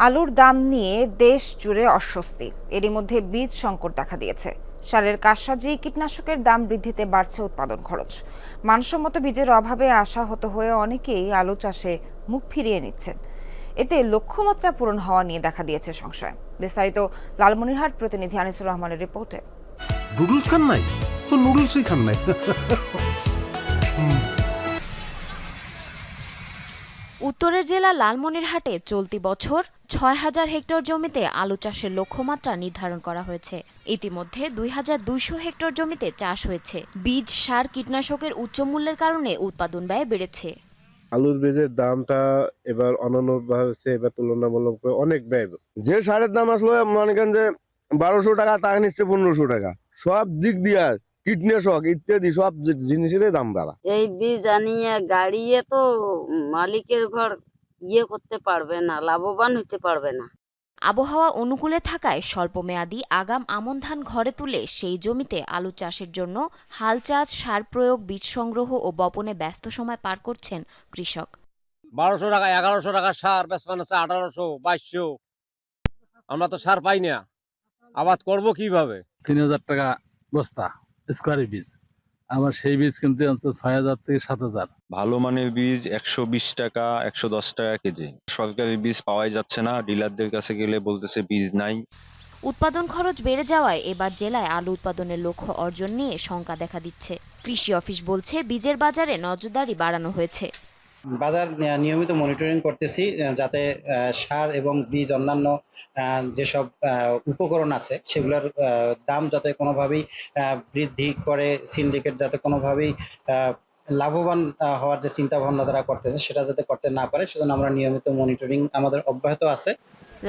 আলুর দাম নিয়ে দেশ জুড়ে অস্বস্তি। এরই মধ্যে বীজ সংকট দেখা দিয়েছে। সারের কারসাজি, কীটনাশকের দাম বৃদ্ধিতে বাড়ছে উৎপাদন খরচ। মানসম্মত বীজের অভাবে আশাহত হয়ে অনেকেই আলু চাষে মুখ ফিরিয়ে নিচ্ছেন। এতে লক্ষ্যমাত্রা পূরণ হওয়া নিয়ে দেখা দিয়েছে সংশয়। বিস্তারিত লালমনিরহাট প্রতিনিধি আনিসুর রহমানের রিপোর্টে। নুডলস খান নাই তো নুডলসই খান নাই। উত্তরের জেলা লালমনিরহাটে চলতি বছর ৬,০০০ হেক্টর জমিতে আলু চাষের লক্ষ্যমাত্রা নির্ধারণ করা হয়েছে। ইতিমধ্যে ২,২০০ হেক্টর জমিতে চাষ হয়েছে। বীজ, সার, কীটনাশকের উচ্চ মূল্যের কারণে উৎপাদন ব্যয় বেড়েছে। আলুর বীজের দামটা এবার অন্যান্য এবার তুলনামূলক অনেক ব্যয়। যে সারের দাম আসলে মনে করেন যে ১২০০ টাকা, তা নিচ্ছে ১৫০০ টাকা। সব দিক দিয়ে কীটনাশক ইত্যাদি সব জিনিসেরই দাম বাড়া। এই বীজ আনিয়ে গাড়িয়ে তো মালিকের ঘর করতে পারবে না, লাভবান হতে পারবে না। আবহাওয়া অনুকূলে থাকায় স্বল্পমেয়াদী আগাম আমন ধান ঘরে তুলে সেই জমিতে আলু চাষের জন্য হাল চাষ, সার প্রয়োগ, বীজ সংগ্রহ ও বপনে ব্যস্ত সময় পার করছেন কৃষক। ১২০০ টাকা, ১১০০ টাকা সার বেচমান আছে, ১৮০০, ২২০০। আমরা তো সার পাই না, আবাদ করব কিভাবে? ৩,০০০ টাকা বস্তা স্কোয়ারি বীজ। আমার সেই বীজ কিনতে হচ্ছে ৬,০০০ থেকে ৭,০০০। ভালো মানের বীজ ১২০ টাকা, ১১০ টাকা কেজি। সরকারি বীজ পাওয়াই যাচ্ছে না, ডিলারদের কাছে গেলে বলতেছে বীজ নাই। উৎপাদন খরচ বেড়ে যাওয়ায় এবার জেলায় আলু উৎপাদনের লক্ষ্য অর্জন নিয়ে শঙ্কা দেখা দিচ্ছে। কৃষি অফিস বলছে, বীজের বাজারে নজরদারি বাড়ানো হয়েছে। বাজার নিয়মিত মনিটরিং করতেছি, যাতে সার এবং বীজ, অন্যান্য যেসব উপকরণ আছে সেগুলোর দাম যাতে কোনোভাবেই বৃদ্ধি করে সিন্ডিকেট যাতে কোনোভাবেই লাভবান হওয়ার যে চিন্তা ভাবনা তারা করতেছে সেটা যাতে করতে না পারে, সেজন্য আমরা নিয়মিত মনিটরিং আমাদের অব্যাহত আছে।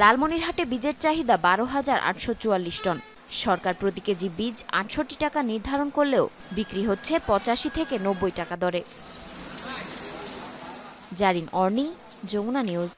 লালমনিরহাটে বীজের চাহিদা ১২,৮৪৪ টন। সরকার প্রতি কেজি বীজ ৬৮ টাকা নির্ধারণ করলেও বিক্রি হচ্ছে ৮৫ থেকে ৯০ টাকা দরে। জারিন অর্নি, যমুনা নিউজ।